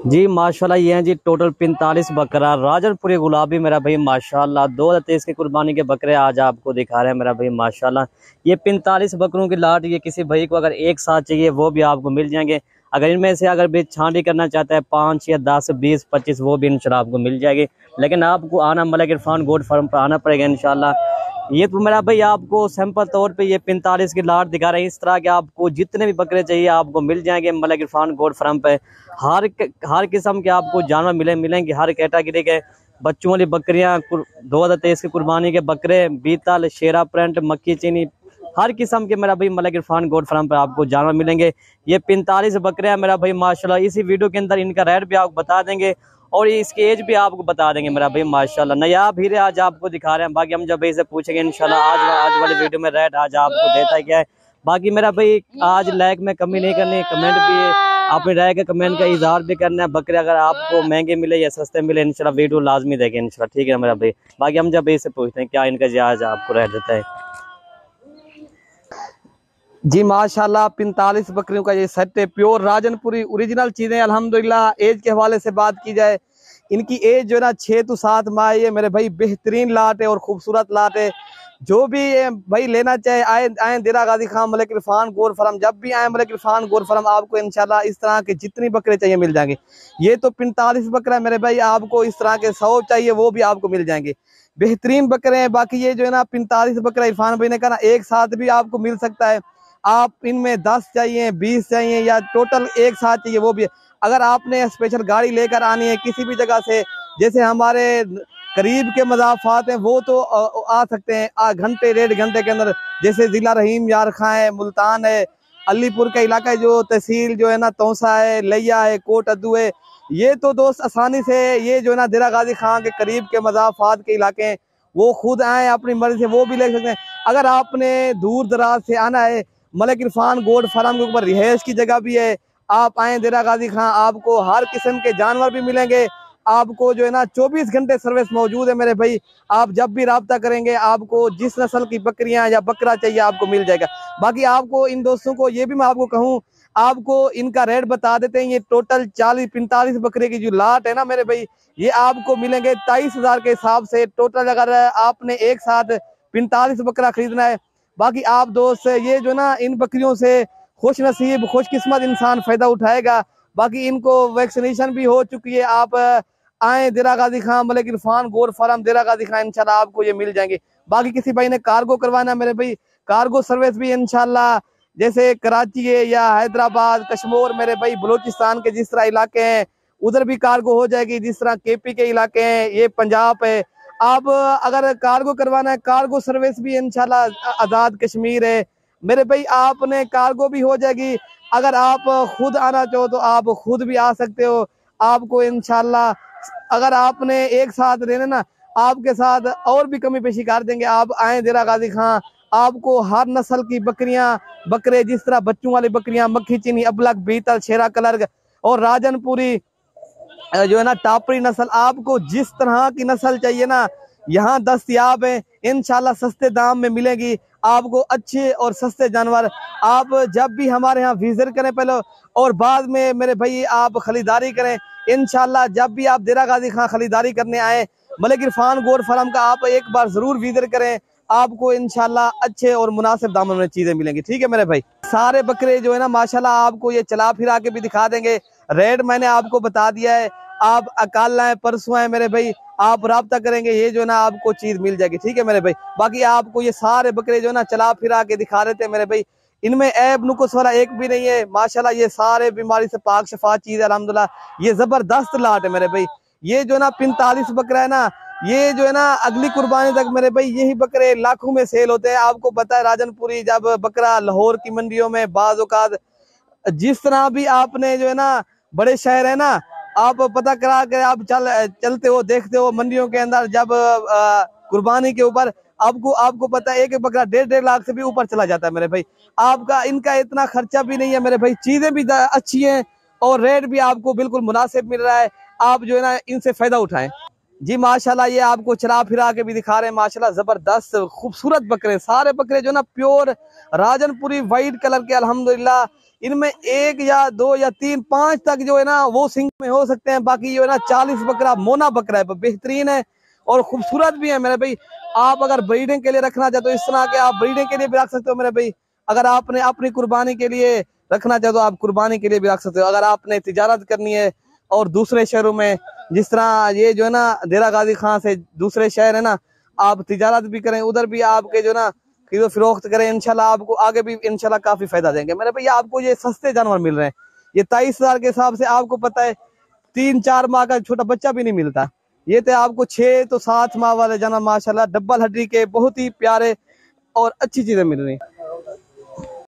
जी माशाल्लाह ये हैं जी टोटल 45 बकरा राजनपुरी गुलाबी मेरा भाई माशाल्लाह 2023 की कुर्बानी के बकरे आज आपको दिखा रहे हैं मेरा भाई माशाल्लाह। ये 45 बकरों की लाट ये किसी भाई को अगर एक साथ चाहिए वो भी आपको मिल जाएंगे। अगर इनमें से अगर भी छांटी करना चाहता है 5 या 10 20 25 वो भी इंशाल्लाह आपको मिल जाएगी। लेकिन आपको आना मलिक इरफान गोट फार्म पर आना पड़ेगा इंशाल्लाह। ये तो मेरा भाई आपको सैंपल तौर पे ये 45 की लाट दिखा रहे हैं। इस तरह के आपको जितने भी बकरे चाहिए आपको मिल जाएंगे मलिक इरफान गोट फार्म पे। हर किस्म के आपको जानवर मिलेंगे हर कैटेगरी के। बच्चों वाली बकरियां 2023 की कुर्बानी के बकरे बीतल शेरा प्रिंट मक्की चीनी हर किस्म के मेरा भाई मलिक इरफान गोट फार्म पे आपको जानवर मिलेंगे। ये 45 बकरे हैं मेरा भाई माशाल्लाह। इसी वीडियो के अंदर इनका रेट भी आपको बता देंगे और इसकी एज भी आपको बता देंगे मेरा भाई माशाल्लाह। नायाब हीरे आज आपको दिखा रहे हैं। बाकी हम जब भाई से पूछेंगे इंशाल्लाह आज वाली वीडियो में रेट आज आपको देता क्या है। बाकी मेरा भाई आज लाइक में कमी नहीं करनी, कमेंट भी अपनी राय के कमेंट का इजहार भी करना है। बकरे अगर आपको महंगे मिले या सस्ते मिले इंशाल्लाह वीडियो लाजमी देखें इंशाल्लाह, ठीक है मेरा भाई। बाकी हम जब भाई से पूछते हैं क्या इनका आज आपको रेट देता है। जी माशाल्लाह 45 बकरियों का ये सेट है, प्योर राजनपुरी ओरिजिनल चीजें अल्हम्दुलिल्लाह। एज के हवाले से बात की जाए इनकी एज जो है ना 6 to 7 माह है मेरे भाई। बेहतरीन लाट है और खूबसूरत लाट है। जो भी भाई लेना चाहे आए देरा गाजी खान मलिक इरफान गोट फार्म। जब भी आए मलिक इरफान गोट फार्म आपको इंशाल्लाह इस तरह के जितनी बकरे चाहिए मिल जाएंगे। ये तो 45 बकरा है मेरे भाई, आपको इस तरह के 100 चाहिए वो भी आपको मिल जाएंगे। बेहतरीन बकरे हैं। बाकी ये जो है ना 45 बकरा इरफान भाई ने कहा ना एक साथ भी आपको मिल सकता है। आप इनमें 10 चाहिए 20 चाहिए या टोटल एक साथ चाहिए वो भी। अगर आपने स्पेशल गाड़ी लेकर आनी है किसी भी जगह से, जैसे हमारे करीब के मज़ाफ़ात हैं वो तो आ सकते हैं घंटे 1.5 घंटे के अंदर। जैसे ज़िला रहीम यार खां है, मुल्तान है, अलीपुर का इलाका है, जो तहसील जो है ना तौसा है, लिया है, कोट अद्दू है। ये तो दोस्त आसानी से ये जो है ना देरा गाजी खां के करीब के मज़ाफ़ात के इलाके हैं, वो खुद आए अपनी मर्जी से वो भी ले सकते हैं। अगर आपने दूर दराज से आना है मलिक इरफान गोट फार्म के ऊपर रिहाइश की जगह भी है। आप आए देरा गाजी खां, आपको हर किस्म के जानवर भी मिलेंगे। आपको जो है ना 24 घंटे सर्विस मौजूद है मेरे भाई। आप जब भी राब्ता करेंगे आपको जिस नस्ल की बकरियां या बकरा चाहिए आपको मिल जाएगा। बाकी आपको इन दोस्तों को ये भी मैं आपको कहूँ, आपको इनका रेट बता देते हैं। ये टोटल 40-45 बकरे की जो लाट है ना मेरे भाई, ये आपको मिलेंगे 23,000 के हिसाब से टोटल। अगर आपने एक साथ 45 बकरा खरीदना है। बाकी आप दोस्त ये जो ना इन बकरियों से खुश नसीब खुशकिस्मत इंसान फायदा उठाएगा। बाकी इनको वैक्सीनेशन भी हो चुकी है। आप आए देरा गाजी खान मलिक इरफान गोट फार्म देरा गाजी खान, इंशाल्लाह आपको ये मिल जाएंगे। बाकी किसी भाई ने कार्गो करवाना मेरे भाई, कार्गो सर्विस भी इंशाल्लाह जैसे कराची है या हैदराबाद कश्मीर मेरे भाई बलूचिस्तान के जिस तरह इलाके हैं उधर भी कार्गो हो जाएगी। जिस तरह केपी के इलाके हैं, ये पंजाब है। आप अगर कार्गो करवाना है कार्गो सर्विस भी इंशाल्लाह आज़ाद कश्मीर है मेरे भाई, आपने कार्गो भी हो जाएगी। अगर आप खुद आना चाहो तो आप खुद भी आ सकते हो। आपको इंशाल्लाह अगर आपने एक साथ रहना ना आपके साथ और भी कमी पेशी कर देंगे। आप आए देरा गाजी खां, आपको हर नस्ल की बकरियां बकरे जिस तरह बच्चों वाली बकरियां मक्खी चीनी अबलग बीतल शेरा कलर और राजनपुरी जो है ना टापरी नस्ल, आपको जिस तरह की नस्ल चाहिए ना यहाँ दस्तयाब है। इंशाल्लाह सस्ते दाम में मिलेगी आपको अच्छे और सस्ते जानवर। आप जब भी हमारे यहाँ विजिट करें पहले और बाद में मेरे भाई आप खरीदारी करें। इंशाल्लाह जब भी आप देरा गाजी खां खरीदारी करने आए मलिक इरफान गोट फार्म का आप एक बार जरूर विजिट करें। आपको इंशाल्लाह अच्छे और मुनासिब दामों में चीजें मिलेंगी, ठीक है मेरे भाई। सारे बकरे जो है ना माशाल्लाह आपको ये चला फिरा के भी दिखा देंगे। रेट मैंने आपको बता दिया है। आप कल आए परसों आए मेरे भाई, आप राब्ता करेंगे ये जो ना आपको चीज मिल जाएगी, ठीक है मेरे भाई। बाकी आपको ये सारे बकरे जो ना चला फिरा के दिखा रहे थे मेरे भाई, इनमें ऐब नुकुस वाला एक भी नहीं है माशाल्लाह। ये सारे बीमारी से पाक शफा चीज है अल्हम्दुलिल्लाह। ये जबरदस्त लाट है मेरे भाई। ये जो ना 45 बकरा है ना, ये जो है ना अगली कुर्बानी तक मेरे भाई यही बकरे लाखों में सेल होते हैं। आपको पता है राजनपुरी जब बकरा लाहौर की मंडियों में बाज़ औक़ात जिस तरह भी आपने जो है ना बड़े शहर है ना, आप पता करा के आप चलते हो देखते हो मंडियों के अंदर जब कुर्बानी के ऊपर आपको पता है एक बकरा 1.5 लाख से भी ऊपर चला जाता है मेरे भाई। आपका इनका इतना खर्चा भी नहीं है मेरे भाई, चीजें भी अच्छी हैं और रेट भी आपको बिल्कुल मुनासिब मिल रहा है। आप जो है ना इनसे फायदा उठाएं। जी माशाल्लाह ये आपको चला फिरा के भी दिखा रहे हैं माशाल्लाह जबरदस्त खूबसूरत बकरे। सारे बकरे जो ना प्योर राजनपुरी वाइट कलर के अल्हम्दुलिल्लाह। इनमें एक या दो या तीन पांच तक जो है ना वो सिंग में हो सकते हैं। बाकी जो है ना 40 बकरा मोना बकरा है, बेहतरीन है और खूबसूरत भी है मेरे भाई। आप अगर ब्रीडिंग के लिए रखना चाहते हो इस तरह के, आप ब्रीडिंग के लिए भी रख सकते हो मेरे भाई। अगर आपने अपनी कुर्बानी के लिए रखना चाहते हो आप कुर्बानी के लिए भी रख सकते हो। अगर आपने तिजारत करनी है और दूसरे शहरों में, जिस तरह ये जो है ना देरा गाजी खां से दूसरे शहर है ना, आप तिजारत भी करें, उधर भी आपके जो ना खरीदो फरोख्त करें, इंशाल्लाह आपको आगे भी इंशाल्लाह काफी फायदा देंगे मेरे भैया। आपको ये सस्ते जानवर मिल रहे हैं, ये 23,000 के हिसाब से आपको पता है 3-4 माह का छोटा बच्चा भी नहीं मिलता। ये तो आपको 6 तो 7 माह वाले जानवर माशाल्लाह डबल हड्डी के बहुत ही प्यारे और अच्छी चीजें मिल रही हैं।